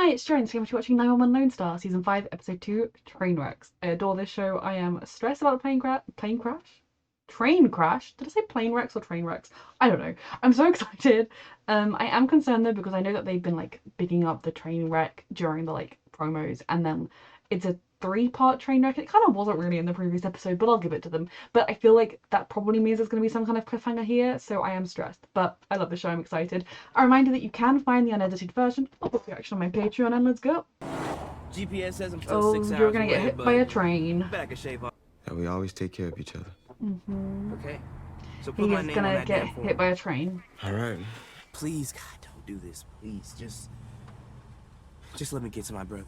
Hi, it's Jones. Today we're watching 911 Lone Star, Season 5, Episode 2, Trainwrecks. I adore this show. I am stressed about the plane crash? Train crash? Did I say plane wrecks or train wrecks? I don't know. I'm so excited. I am concerned though because I know that they've been like bigging up the train wreck during the like promos, and then it's a 3-part train wreck. It kind of wasn't really in the previous episode, but I'll give it to them. But I feel like that probably means there's going to be some kind of cliffhanger here, so I am stressed. But I love the show. I'm excited. A reminder that you can find the unedited version of the reaction on my Patreon, and let's go. GPS says I'm still 6 hours you're gonna away, get hit by a train. Back a shave off. That we always take care of each other. Okay. So put my He's name on gonna that get damn form. hit by a train. All right. Please, God, don't do this. Please, just let me get to my brother.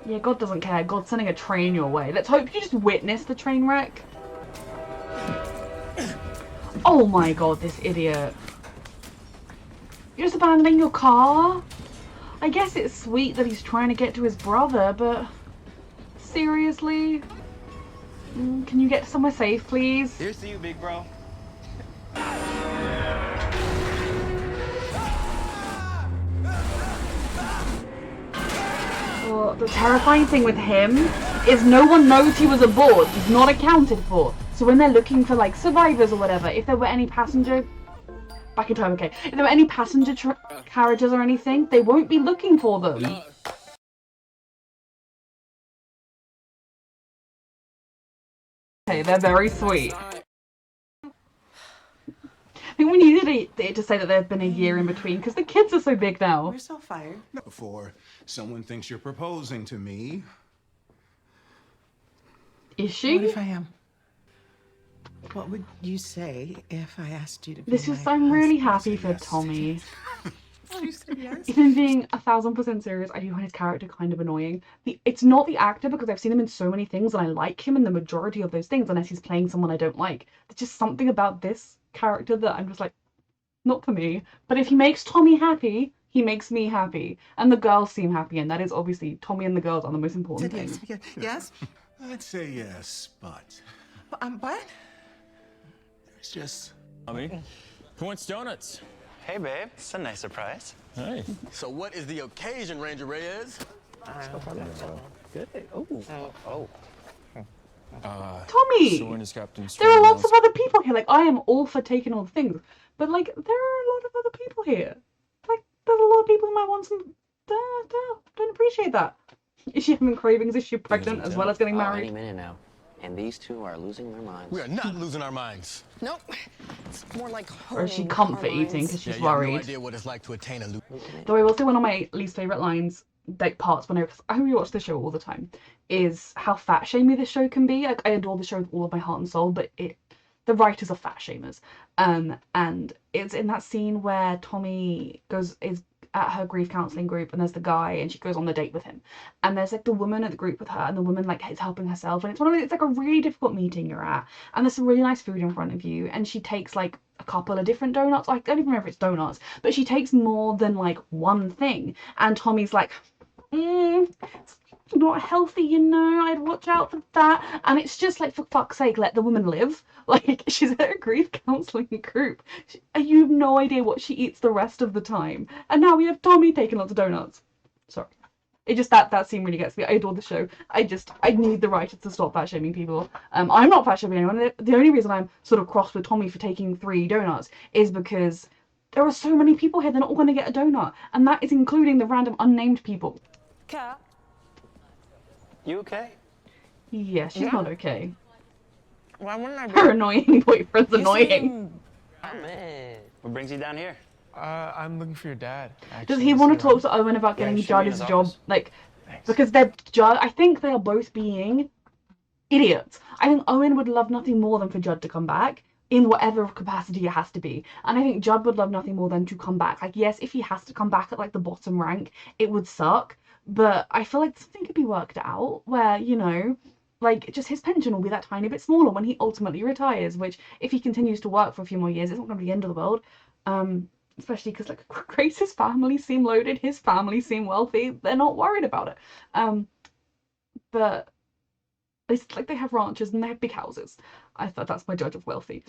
Yeah, God doesn't care. God's sending a train your way. Let's hope you just witness the train wreck. Oh my God, this idiot. You're just abandoning your car? I guess it's sweet that he's trying to get to his brother, but seriously? Can you get somewhere safe, please? Here's to you, big bro. Well, the terrifying thing with him is no one knows he was aboard. He's not accounted for. So when they're looking for like survivors or whatever, if there were any passenger... Back in time, okay. If there were any passenger carriages or anything, they won't be looking for them. Okay, they're very sweet. I think we needed it to say that there's been a year in between, because the kids are so big now. We're so fired. Before someone thinks you're proposing to me. Is she? What if I am? What would you say if I asked you to be This is, my I'm really husband? happy for yes. Tommy. You said yes. Even being 1000% serious, I do find his character kind of annoying. It's not the actor, because I've seen him in so many things and I like him in the majority of those things, unless he's playing someone I don't like. There's just something about this character that I'm just like, not for me. But if he makes Tommy happy, he makes me happy. And the girls seem happy, and that is obviously, Tommy and the girls are the most important Said thing. yes. Yes? I'd say yes, but What? there's just Mommy, who wants donuts? Hey, babe. It's a nice surprise. Hey. So what is the occasion, Ranger Reyes? Good. Tommy! Soren is Captain There are lots Strangelove. of other people here. Like, I am all for taking all the things, but like, there are a lot of other people here. Like, there's a lot of people who might want some. Don't appreciate that. Is she having cravings? Is she pregnant as well as getting Any married? minute now. And these two are losing their minds. We are not losing our minds. Nope. It's more like Or is she honing comfort our eating minds. because she's You have no worried? idea what it's like to attain a Though I will say one of my least favourite lines, like parts when I rewatch the show all the time, is how fat shamey this show can be. Like, I adore the show with all of my heart and soul, but the writers are fat shamers. And it's in that scene where Tommy is at her grief counselling group, and there's the guy, and she goes on the date with him, and there's like the woman at the group with her, and the woman like is helping herself, and it's like a really difficult meeting you're at, and there's some really nice food in front of you, and she takes like a couple of different donuts. I don't even remember if it's donuts, but she takes more than like one thing, and Tommy's like, it's not healthy, you know, I'd watch out for that. And it's just like, for fuck's sake, let the woman live. Like, she's at a grief counselling group. You have no idea what she eats the rest of the time. And now we have Tommy taking lots of donuts. Sorry. It just, that scene really gets me. I adore the show. I need the writers to stop fat shaming people. I'm not fat shaming anyone. The only reason I'm sort of cross with Tommy for taking 3 donuts is because there are so many people here, they're not all going to get a donut. And that is including the random unnamed people. Cat. You okay? Yeah, she's not okay. Why wouldn't I be? Her annoying boyfriend's annoying. Oh, man. What brings you down here? I'm looking for your dad. Does he want to talk to Owen about getting you should be in Judd's his job? office. Like, because Judd, I think they are both being idiots. I think Owen would love nothing more than for Judd to come back in whatever capacity it has to be. And I think Judd would love nothing more than to come back. Like, yes, if he has to come back at like the bottom rank, it would suck. But I feel like something could be worked out where, you know, like, just his pension will be that tiny bit smaller when he ultimately retires, which, if he continues to work for a few more years, it's not going to be the end of the world. Especially because, like, Grace's family seem loaded, his family seem wealthy, they're not worried about it. But it's like they have ranches and they have big houses. I thought that's my judge of wealthy.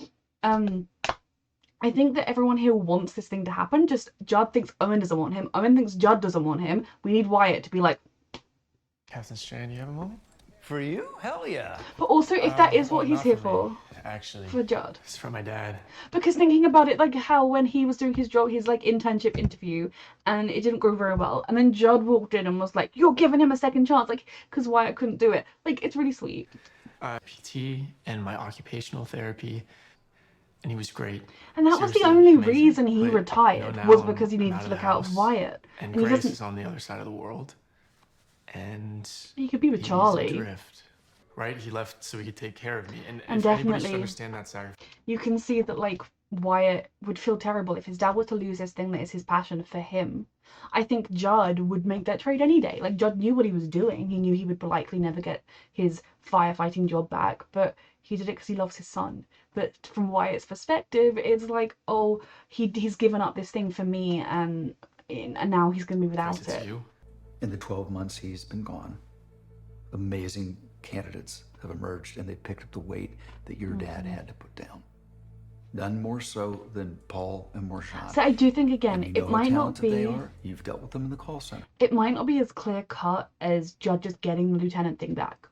I think that everyone here wants this thing to happen. Just Judd thinks Owen doesn't want him. Owen thinks Judd doesn't want him. We need Wyatt to be like. Captain Strand, you have a moment? For you? Hell yeah. But also, if that is Well, what he's not here for me, for, actually. for Judd. It's for my dad. Because thinking about it, like how when he was doing his job, his like internship interview, and it didn't go very well, and then Judd walked in and was like, "You're giving him a second chance," like because Wyatt couldn't do it. Like it's really sweet. PT and my occupational therapy, and he was great. And that was the Seriously, only amazing. reason he But, retired now was because he I'm needed out to of the look out house, for Wyatt. And he Grace doesn't. is on the other side of the world, and He could be with he's Charlie. adrift, right? He left so he could take care of me, and And if anybody should definitely- understand that sacrifice. You can see that like Wyatt would feel terrible if his dad were to lose this thing that is his passion for him. I think Judd would make that trade any day. Like Judd knew what he was doing. He knew he would likely never get his firefighting job back, but he did it because he loves his son. But from Wyatt's perspective, it's like, oh, he's given up this thing for me, and now he's gonna be without It's it. you. In the 12 months he's been gone, amazing candidates have emerged and they picked up the weight that your dad had to put down. None more so than Paul and Marshawn. So I do think again, And you it know might how not talented they be. are. You've dealt with them in the call center. It might not be as clear cut as Judd just getting the lieutenant thing back.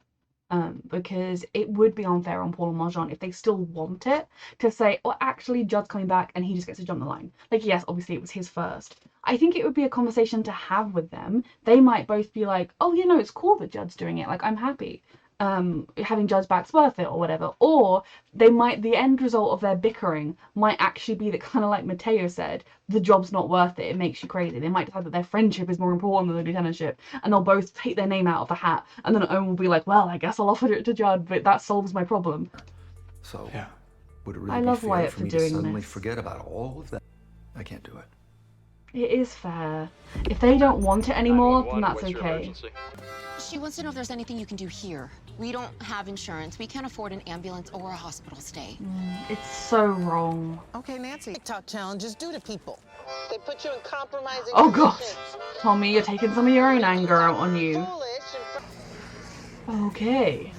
Because it would be unfair on Paul and Marjan if they still want it to say, oh, actually, Judd's coming back and he just gets to jump the line. Like, yes, obviously it was his first. I think it would be a conversation to have with them. They might both be like, oh, you know, it's cool that Judd's doing it. Like, I'm happy. Having Judd's back's worth it or whatever. Or the end result of their bickering might actually be that, kind of like Mateo said, the job's not worth it. It makes you crazy. They might decide that their friendship is more important than the lieutenantship, and they'll both take their name out of the hat. And then Owen will be like, well, I guess I'll offer it to Judd, but that solves my problem. So, Yeah. would it I really be love fair Wyatt for for me to doing suddenly this. forget about all of that? I can't do it. It is fair. If they don't want it anymore, then that's okay. She wants to know if there's anything you can do here. We don't have insurance. We can't afford an ambulance or a hospital stay. It's so wrong. Okay, Nancy. TikTok challenges do to people. They put you in compromising Oh god, positions. Tommy, you're taking some of your own anger out on you. Foolish and Okay.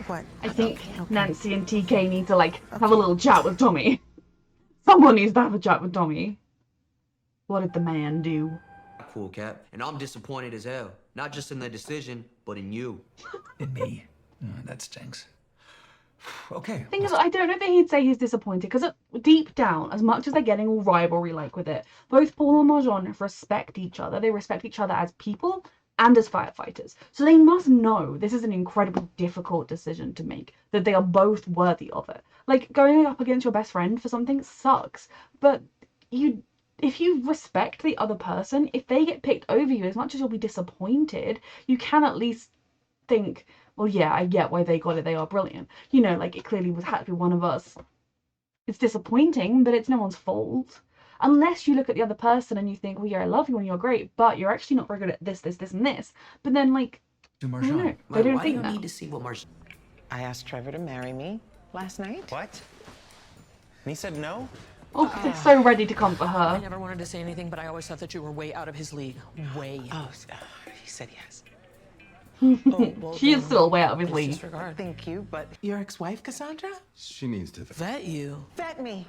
What? I think Nancy and TK need to like have a little chat with Tommy. Someone needs to have a chat with Tommy. What did the man do? Cool, Cap. And I'm disappointed as hell. Not just in the decision, but in you. In me. That stinks. Okay. Thing is, I don't know that he'd say he's disappointed, because deep down, as much as they're getting all rivalry-like with it, both Paul and Marjan respect each other. They respect each other as people and as firefighters. So they must know this is an incredibly difficult decision to make, that they are both worthy of it. Like, going up against your best friend for something sucks, but if you respect the other person, if they get picked over you, as much as you'll be disappointed, you can at least think, well, yeah, I get why they got it. They are brilliant. You know, like, it clearly had to be one of us. It's disappointing, but it's no one's fault. Unless you look at the other person and you think, well, yeah, I love you and you're great, but you're actually not very good at this, this, this, and this. But then, like, To I don't know. Marshawn. They don't Why do think you that. need to see what Marsh... I asked Trevor to marry me last night. What? And he said no? Oh, they're so ready to comfort I her. never wanted to say anything, but I always thought that you were way out of his league. Way. Oh, he said yes. Oh, well, She is then still way out of his please league. disregard. Thank you, but your ex-wife, Cassandra? She needs to. Vet you. Vet me.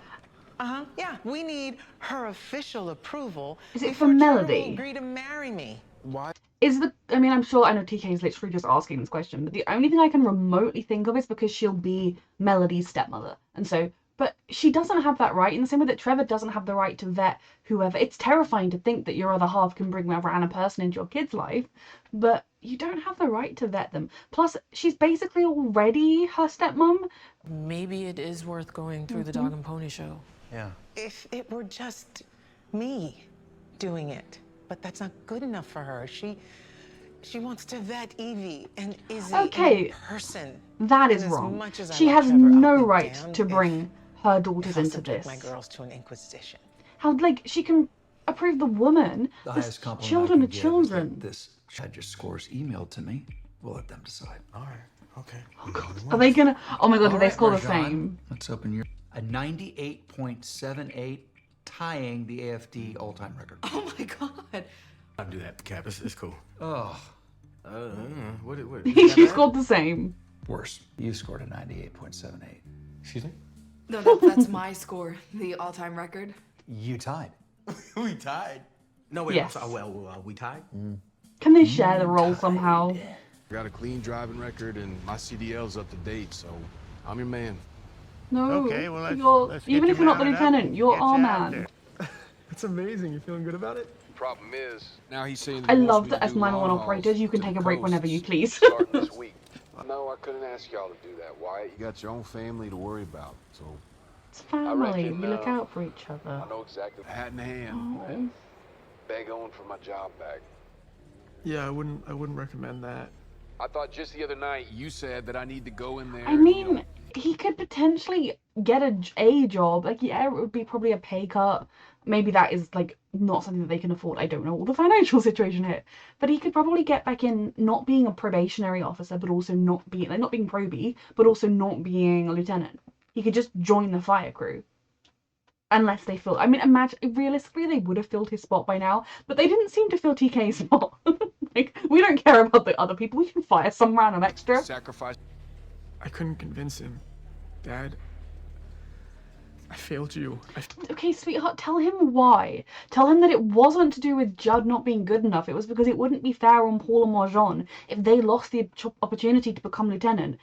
Uh-huh. Yeah, we need her official approval. Is it for before Trevor Melody? will agree to marry me. Why? I mean, I'm sure, I know TK is literally just asking this question, but the only thing I can remotely think of is because she'll be Melody's stepmother. And so, but she doesn't have that right, in the same way that Trevor doesn't have the right to vet whoever. It's terrifying to think that your other half can bring a random person into your kid's life, but you don't have the right to vet them. Plus, she's basically already her stepmom. Maybe it is worth going through the dog and pony show. Yeah. If it were just me doing it, but that's not good enough for her. She wants to vet Evie and Izzy Okay, in person. That is And as wrong. much as I She love has Trevor, I'll no be right damned to if- bring her daughters if I'll into subject this. my girls to an inquisition. How, like, she can approve the woman. The This highest compliment children I are can give is children. that this had your scores emailed to me. We'll let them decide. All right. Okay. Are they gonna? Oh my god, do All they right, score the Marjan, same? Let's open your... A 98.78, tying the AFD all-time record. Oh my god. I'll do that, Cap. It's cool. Oh, What? She scored the same. worse. You scored a 98.78. Excuse me? No, that's my score. The all-time record. You tied. We tied. No, wait, Yes. I'm sorry. Well, we tied? Can they share the role somehow? Got a clean driving record and my CDL's up to date, so I'm your man. No, Okay, well, let's get even you if you're not the mounted up lieutenant, and you're get our you out man. That's amazing. You feeling good about it? Problem is, now he's saying I he wants love me that to as do 911 long operators, hauls you can to take the a break whenever you coasts please. starting this week. No, I couldn't ask y'all to do that, Wyatt. You got your own family to worry about, so It's family. reckon, We look out for each other. I know exactly. Hat in hand, Oh. beg on for my job back. Yeah, I wouldn't recommend that. I thought just the other night you said that I need to go in there. I mean, he could potentially get a job. Like, yeah, it would be probably a pay cut. Maybe that is like not something that they can afford. I don't know all the financial situation here, but he could probably get back in, not being a probationary officer, but also not being probie, but also not being a lieutenant. He could just join the fire crew. Unless they fill, I mean, imagine, realistically, they would have filled his spot by now, but they didn't seem to fill TK's spot. Like, we don't care about the other people. We can fire some random extra. Sacrifice. I couldn't convince him. Dad, I failed you. Okay, sweetheart, tell him why. Tell him that it wasn't to do with Judd not being good enough. It was because it wouldn't be fair on Paul and Marjon if they lost the opportunity to become lieutenant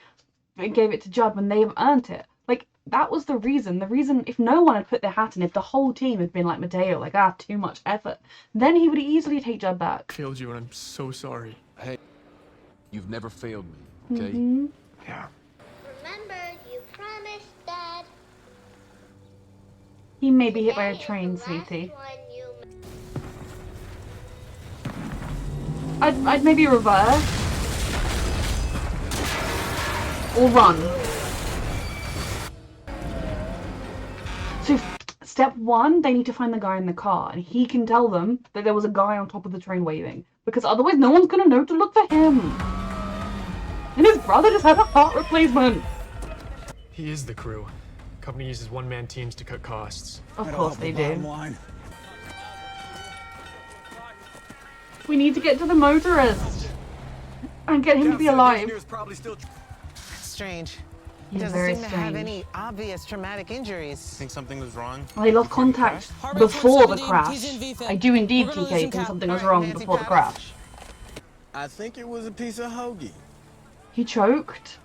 and gave it to Judd when they've earned it. Like, that was the reason. The reason, if no one had put their hat in, if the whole team had been like Mateo, like, too much effort, then he would easily take Judd back. I failed you, and I'm so sorry. Hey, you've never failed me, okay? Yeah. Remember, you promised, Dad. He may be hit by a train, sweetie. I'd maybe reverse. Or run. So, step one, they need to find the guy in the car, and he can tell them that there was a guy on top of the train waving, because otherwise no one's gonna know to look for him. And his brother just had a heart replacement. He is the crew. Company uses one-man teams to cut costs. Of course they do. We need to get to the motorist and get him to be alive. Strange. He He's doesn't very seem to have strange. any obvious traumatic injuries. Think something was wrong? They lost contact before the crash. I do indeed, TK, think something was wrong before the crash. I think it was a piece of hoagie. He choked.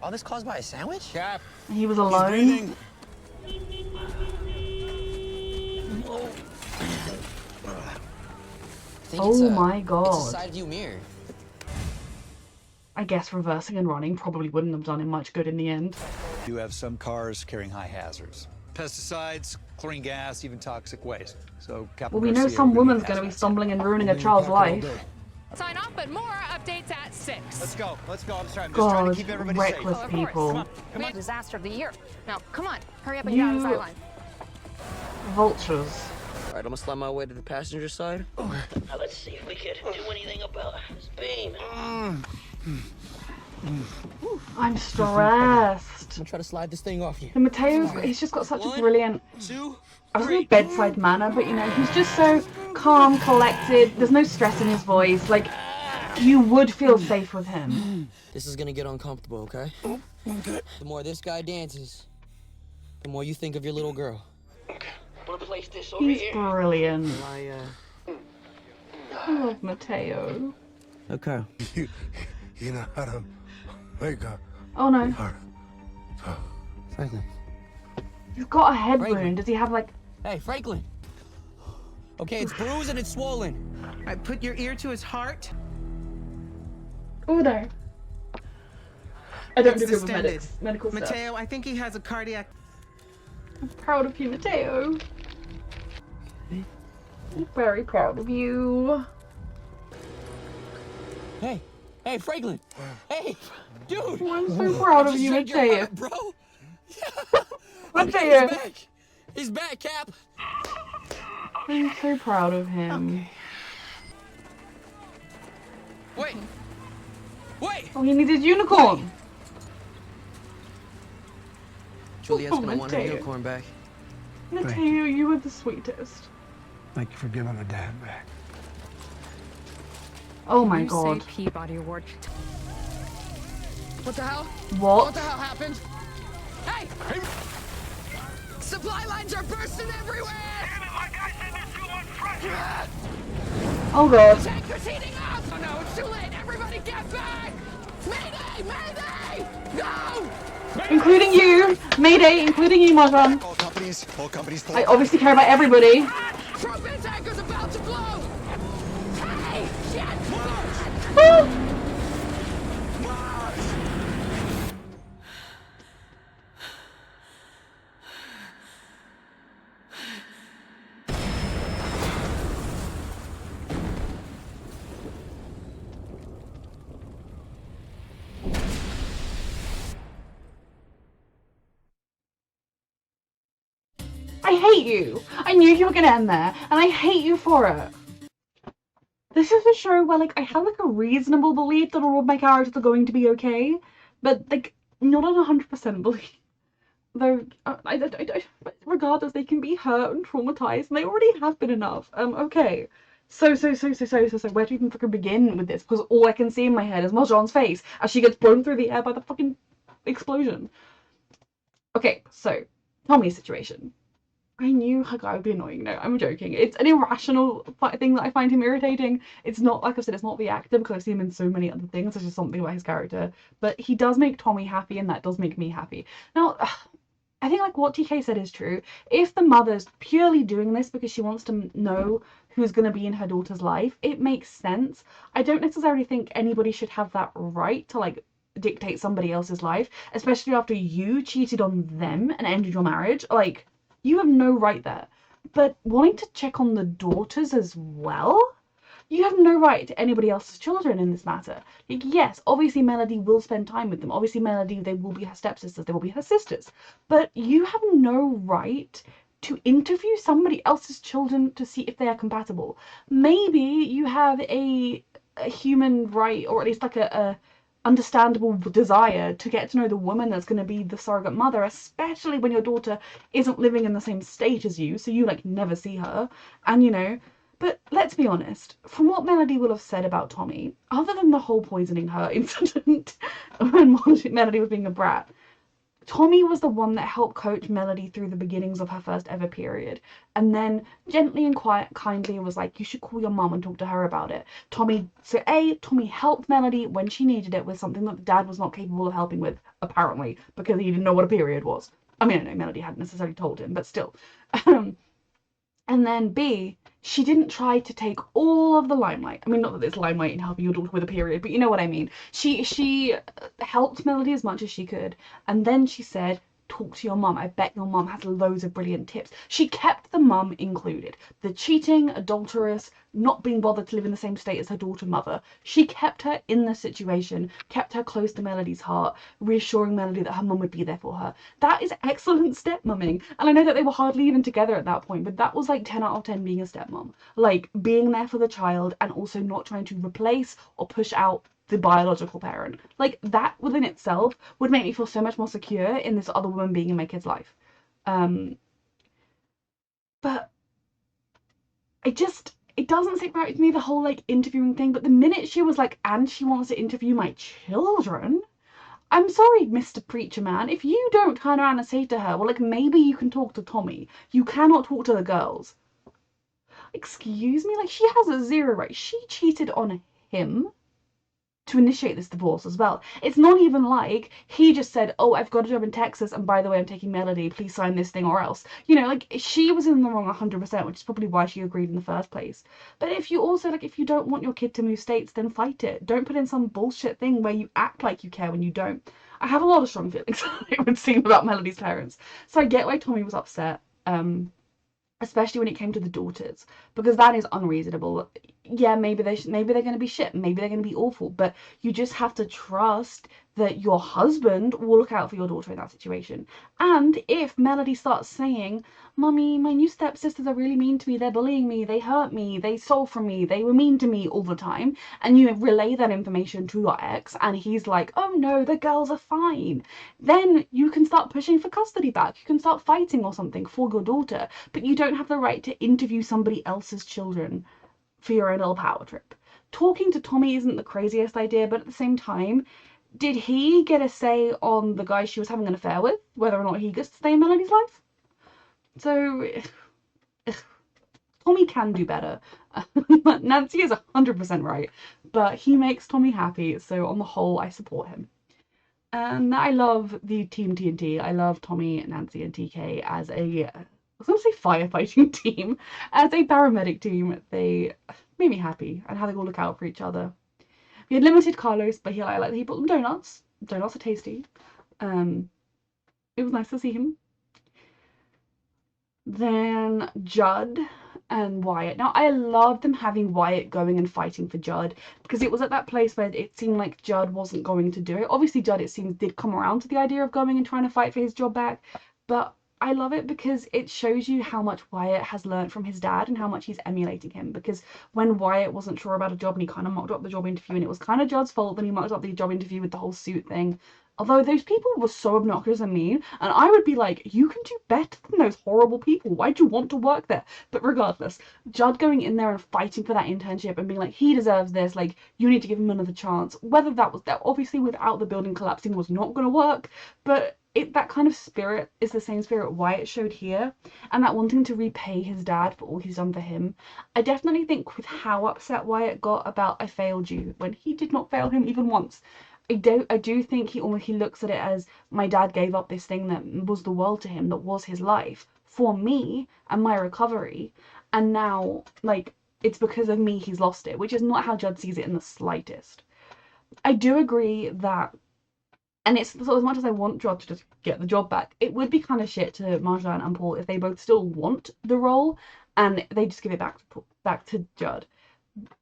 All this caused by a sandwich? Cap. He was alone. Oh my god. It's a side view mirror. I guess reversing and running probably wouldn't have done him much good in the end. You have some cars carrying high hazards. Pesticides, chlorine gas, even toxic waste. So, Well, we know some woman's going to be stumbling and ruining a child's life. Sign off, but more updates at 6. Let's go. I'm sorry. I'm just trying to God, keep everybody reckless safe. people. Come on. Disaster of the year. Now, come on. Hurry up and get on the sideline. Vultures. All right, I'm gonna slide my way to the passenger side. Now let's see if we can do anything about this pain. I'm stressed. I'm gonna try to slide this thing off you. And Mateo's, he's just got such a brilliant, I was going to bedside manner, but you know, he's just so calm, collected. There's no stress in his voice. Like, you would feel safe with him. This is gonna get uncomfortable, okay? Okay. The more this guy dances, the more you think of your little girl. Okay. I'm gonna place this over He's here. brilliant. I love Mateo. Okay. You know how to make a Oh no. Franklin. He's got a head Franklin. wound. Does he have like... Hey, Franklin. Okay, it's bruised and it's swollen. I put your ear to his heart. Oh no. I don't It's do good with distended. medical stuff. Mateo, I think he has a cardiac. I'm proud of you, Mateo. I'm very proud of you. Hey, Franklin. Hey, dude. I'm so proud of you, Just checked your Mateo. heart, bro. Mateo. He's back. He's back, Cap. I'm so proud of him. Wait. Oh, he needs his unicorn. Juliet's Oh, gonna want her Mateo. unicorn back. Mateo, you were the sweetest. Thank you for giving her dad back. Oh my You god. say Peabody Award. What the hell? What? What the hell happened? Hey! Supply lines are bursting everywhere! Damn it, my guy said there's too much pressure! Oh god. The tanker's heating up! Oh no, it's too late! Everybody get back! Mayday! Mayday! No! Including you! Mayday, including you, Marjan. All companies, I obviously care about everybody. Propane tanker's about to blow! Hey! Shit! Oh. I hate you. I knew you were gonna end there, and I hate you for it. This is a show where, like, I have, like, a reasonable belief that all of my characters are going to be okay, but, like, not an 100% belief. Though, regardless, they can be hurt and traumatized, and they already have been enough. Okay. So, where do you even fucking begin with this? Because all I can see in my head is Marjan's face as she gets blown through the air by the fucking explosion. Okay, so, Tommy's situation. I knew her guy would be annoying. No, I'm joking. It's an irrational thing that I find him irritating. It's not, like I said, it's not the actor, because I've seen him in so many other things. There's just something about his character. But he does make Tommy happy, and that does make me happy. Now, I think, like, what TK said is true. If the mother's purely doing this because she wants to know who's going to be in her daughter's life, it makes sense. I don't necessarily think anybody should have that right to, like, dictate somebody else's life, especially after you cheated on them and ended your marriage. Like, you have no right there. But wanting to check on the daughters as well? You have no right to anybody else's children in this matter. Like, yes, obviously Melody will spend time with them. Obviously Melody, they will be her stepsisters, they will be her sisters. But you have no right to interview somebody else's children to see if they are compatible. Maybe you have a human right, or at least like a understandable desire to get to know the woman that's going to be the surrogate mother, especially when your daughter isn't living in the same state as you, so you, like, never see her. And, you know, but let's be honest, from what Melody will have said about Tommy, other than the whole poisoning her incident when Melody was being a brat, Tommy was the one that helped coach Melody through the beginnings of her first ever period, and then gently and kindly was like, you should call your mum and talk to her about it. Tommy helped Melody when she needed it with something that Dad was not capable of helping with, apparently, because he didn't know what a period was. I mean, I know Melody hadn't necessarily told him, but still. And then B, she didn't try to take all of the limelight. I mean, not that there's limelight in helping your daughter with a period, but you know what I mean. She helped Melody as much as she could, and then she said, talk to your mum. I bet your mum has loads of brilliant tips. She kept the mum included. The cheating, adulterous, not being bothered to live in the same state as her daughter mother. She kept her in the situation, kept her close to Melody's heart, reassuring Melody that her mum would be there for her. That is excellent stepmumming. And I know that they were hardly even together at that point, but that was like 10 out of 10 being a stepmom. Like, being there for the child and also not trying to replace or push out the biological parent. Like, that within itself would make me feel so much more secure in this other woman being in my kid's life. But it doesn't sit right with me, the whole, like, interviewing thing. But the minute she was like, and she wants to interview my children, I'm sorry, Mr. Preacher Man, if you don't turn around and say to her, well, like, maybe you can talk to Tommy, you cannot talk to the girls. Excuse me? Like, she has a zero right. She cheated on him to initiate this divorce as well. It's not even like he just said, oh, I've got a job in Texas, and by the way, I'm taking Melody, please sign this thing or else. You know, like, she was in the wrong 100%, which is probably why she agreed in the first place. But if you also, like, if you don't want your kid to move states, then fight it. Don't put in some bullshit thing where you act like you care when you don't. I have a lot of strong feelings, it would seem, about Melody's parents. So I get why Tommy was upset. Especially when it came to the daughters, because that is unreasonable. Yeah, maybe they're going to be shit, maybe they're going to be awful, but you just have to trust that your husband will look out for your daughter in that situation. And if Melody starts saying, Mummy, my new stepsisters are really mean to me, they're bullying me, they hurt me, they stole from me, they were mean to me all the time, and you relay that information to your ex, and he's like, oh no, the girls are fine, then you can start pushing for custody back, you can start fighting or something for your daughter, but you don't have the right to interview somebody else's children for your own little power trip. Talking to Tommy isn't the craziest idea, but at the same time, did he get a say on the guy she was having an affair with, whether or not he gets to stay in Melody's life? So Tommy can do better. Nancy is 100% right, but he makes Tommy happy, so on the whole, I support him. And I love the Team TNT. I love Tommy, Nancy, and TK as a, I was going to say firefighting team, as a paramedic team. They made me happy, and how they all look out for each other. We had limited Carlos, but I like that he brought them donuts. Donuts are tasty. It was nice to see him. Then Judd and Wyatt. Now, I love them having Wyatt going and fighting for Judd, because it was at that place where it seemed like Judd wasn't going to do it. Obviously, Judd, it seems, did come around to the idea of going and trying to fight for his job back, but I love it because it shows you how much Wyatt has learned from his dad and how much he's emulating him. Because when Wyatt wasn't sure about a job and he kind of mucked up the job interview, and it was kind of Judd's fault that he mucked up the job interview with the whole suit thing. Although those people were so obnoxious and mean, and I would be like, you can do better than those horrible people. Why'd you want to work there? But regardless, Judd going in there and fighting for that internship and being like, he deserves this, like, you need to give him another chance. Whether that was, that obviously without the building collapsing was not going to work, but that kind of spirit is the same spirit Wyatt showed here, and that wanting to repay his dad for all he's done for him. I definitely think with how upset Wyatt got about I failed you, when he did not fail him even once, I do think he looks at it as, my dad gave up this thing that was the world to him, that was his life, for me and my recovery, and now, like, it's because of me he's lost it, which is not how Judd sees it in the slightest. I do agree that, and it's so, as much as I want Judd to just get the job back, it would be kind of shit to Marjan and Paul if they both still want the role and they just give it back to Judd.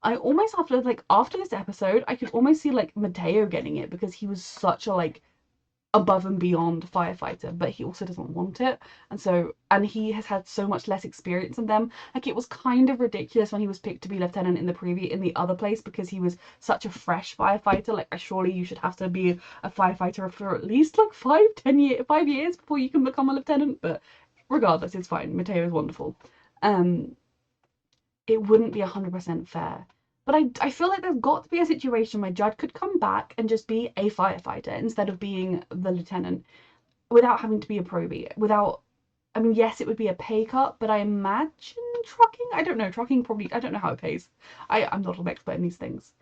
I almost after this episode, I could almost see like Mateo getting it, because he was such a like above and beyond firefighter, but he also doesn't want it, and he has had so much less experience than them. Like, it was kind of ridiculous when he was picked to be lieutenant in the other place, because he was such a fresh firefighter. Like, surely you should have to be a firefighter for at least like 5 years before you can become a lieutenant. But regardless, it's fine. Mateo is wonderful. It wouldn't be 100% fair. But I feel like there's got to be a situation where Judd could come back and just be a firefighter instead of being the lieutenant, without having to be a probie. I mean, yes, it would be a pay cut, but I imagine trucking, I don't know, trucking probably, I don't know how it pays. I'm not an expert in these things.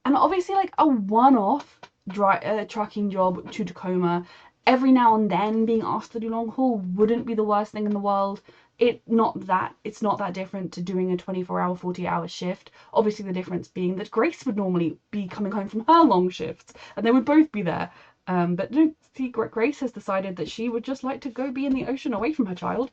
And obviously, like, a one-off trucking job to Tacoma, every now and then being asked to do long haul wouldn't be the worst thing in the world. It's not that different to doing a 24-hour, 40-hour shift. Obviously, the difference being that Grace would normally be coming home from her long shifts, and they would both be there. But no, see, Grace has decided that she would just like to go be in the ocean away from her child.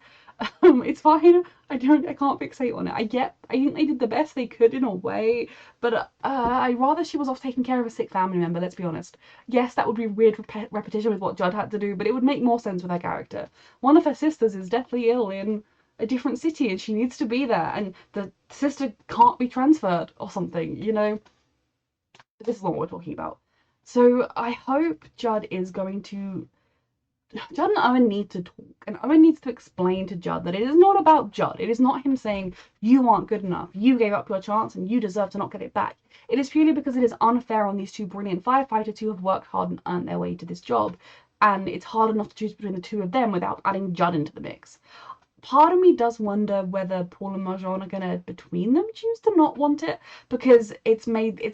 It's fine. I can't fixate on it. I think they did the best they could in a way, but I'd rather she was off taking care of a sick family member, let's be honest. Yes, that would be weird repetition with what Judd had to do, but it would make more sense with her character. One of her sisters is deathly ill in a different city and she needs to be there, and the sister can't be transferred or something, you know? But this is not what we're talking about. So I hope Judd is going to... Judd and Owen need to talk, and Owen needs to explain to Judd that it is not about Judd. It is not him saying, you aren't good enough, you gave up your chance and you deserve to not get it back. It is purely because it is unfair on these two brilliant firefighters who have worked hard and earned their way to this job, and it's hard enough to choose between the two of them without adding Judd into the mix. Part of me does wonder whether Paul and Marjan are gonna, between them, choose to not want it, because it's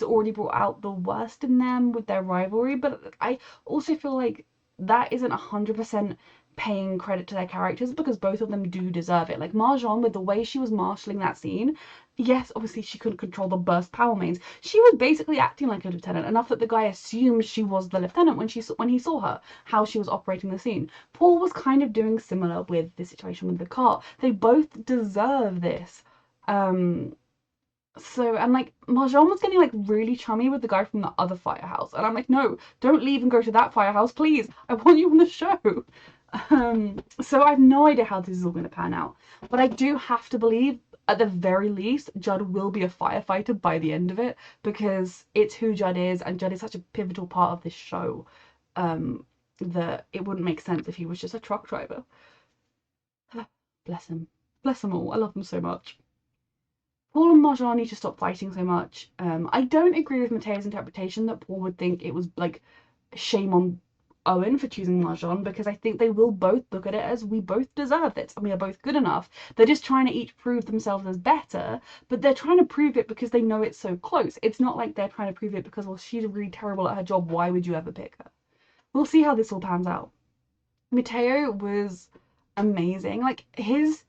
already brought out the worst in them with their rivalry. But I also feel like that isn't 100% paying credit to their characters, because both of them do deserve it. Like Marjan, with the way she was marshalling that scene, yes, obviously she couldn't control the burst power mains. She was basically acting like a lieutenant, enough that the guy assumed she was the lieutenant when he saw her, how she was operating the scene. Paul was kind of doing similar with the situation with the car. They both deserve this. So, and like, Marjan was getting like really chummy with the guy from the other firehouse, and I'm like, no, don't leave and go to that firehouse, please. I want you on the show. So I have no idea how this is all going to pan out, but I do have to believe, at the very least, Judd will be a firefighter by the end of it, because it's who Judd is, and Judd is such a pivotal part of this show, that it wouldn't make sense if he was just a truck driver. Bless him. Bless them all. I love them so much. Paul and Marjan need to stop fighting so much. I don't agree with Mateo's interpretation that Paul would think it was like shame on Owen for choosing Mahjong, because I think they will both look at it as we both deserve this and we are both good enough. They're just trying to each prove themselves as better, but they're trying to prove it because they know it's so close. It's not like they're trying to prove it because, well, she's really terrible at her job, why would you ever pick her? We'll see how this all pans out. Mateo was amazing. Like, his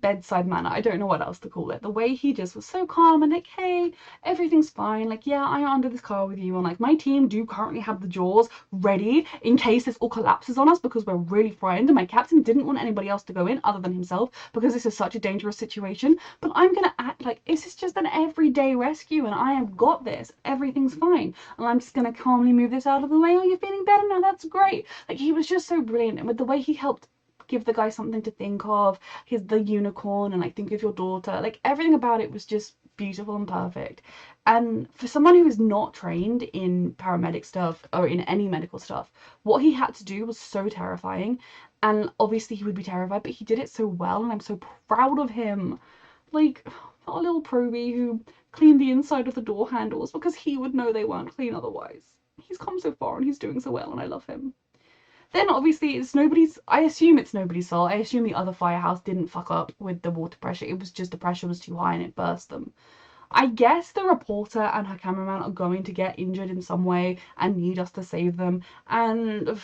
bedside manner, I don't know what else to call it, the way he just was so calm and like, hey, everything's fine, like, yeah, I'm under this car with you, and like, my team do currently have the jaws ready in case this all collapses on us because we're really frightened, and my captain didn't want anybody else to go in other than himself because this is such a dangerous situation, but I'm gonna act like this is just an everyday rescue and I have got this, everything's fine, and I'm just gonna calmly move this out of the way. Oh, you're feeling better now, that's great. Like, he was just so brilliant, and with the way he helped give the guy something to think of, the unicorn, and like, think of your daughter, like, everything about it was just beautiful and perfect. And for someone who is not trained in paramedic stuff or in any medical stuff, what he had to do was so terrifying, and obviously he would be terrified, but he did it so well, and I'm so proud of him. Like, our little probie who cleaned the inside of the door handles because he would know they weren't clean otherwise. He's come so far and he's doing so well, and I love him. Then obviously it's nobody's, I assume it's nobody's fault. I assume the other firehouse didn't fuck up with the water pressure. It was just the pressure was too high and it burst them. I guess the reporter and her cameraman are going to get injured in some way and need us to save them. And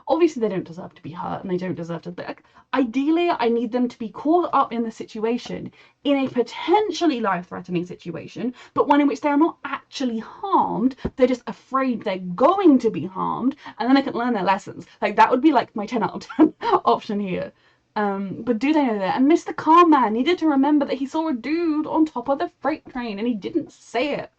obviously they don't deserve to be hurt and they don't deserve to, like, ideally I need them to be caught up in the situation in a potentially life-threatening situation, but one in which they are not actually harmed, they're just afraid they're going to be harmed, and then they can learn their lessons. Like, that would be like my 10 out of 10 option here. But do they know that? And Mr. Calm Man needed to remember that he saw a dude on top of the freight train and he didn't say it.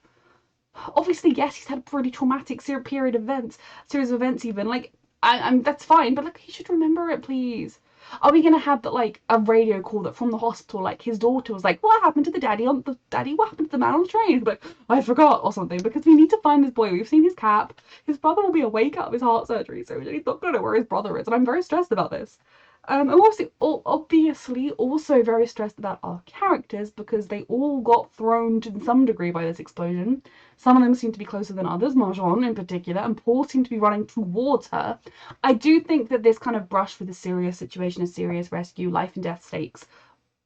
Obviously, yes, he's had a pretty traumatic series of events even, like, I'm that's fine, but like, he should remember it, please. Are we gonna have that, like, a radio call that from the hospital, like, his daughter was like, what happened to the daddy, what happened to the man on the train? Like, I forgot, or something, because we need to find this boy. We've seen his cap. His brother will be awake out of his heart surgery, so he's not gonna know where his brother is, and I'm very stressed about this. And obviously also very stressed about our characters because they all got thrown to some degree by this explosion. Some of them seem to be closer than others, Mahjong in particular, and Paul seemed to be running towards her. I do think that this kind of brush with a serious situation, a serious rescue, life and death stakes,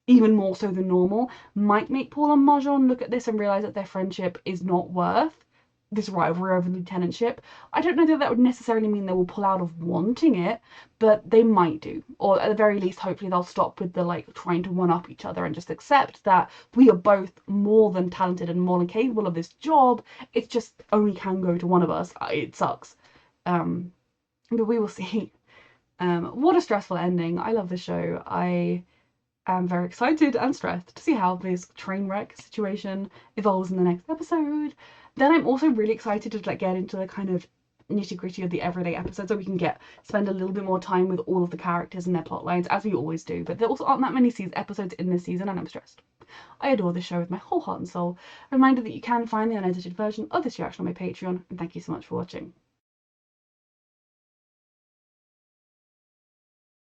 even more so than normal, might make Paul and Mahjong look at this and realise that their friendship is not worth this rivalry over the lieutenantship. I don't know that that would necessarily mean they will pull out of wanting it, but they might do. Or at the very least, hopefully they'll stop with the, like, trying to one-up each other and just accept that we are both more than talented and more than capable of this job. It just only can go to one of us. It sucks. But we will see. What a stressful ending. I love the show. I am very excited and stressed to see how this train wreck situation evolves in the next episode. Then I'm also really excited to, like, get into the kind of nitty-gritty of the everyday episodes, so we can spend a little bit more time with all of the characters and their plot lines, as we always do. But there also aren't that many episodes in this season, and I'm stressed. I adore this show with my whole heart and soul. A reminder that you can find the unedited version of this reaction on my Patreon, and thank you so much for watching.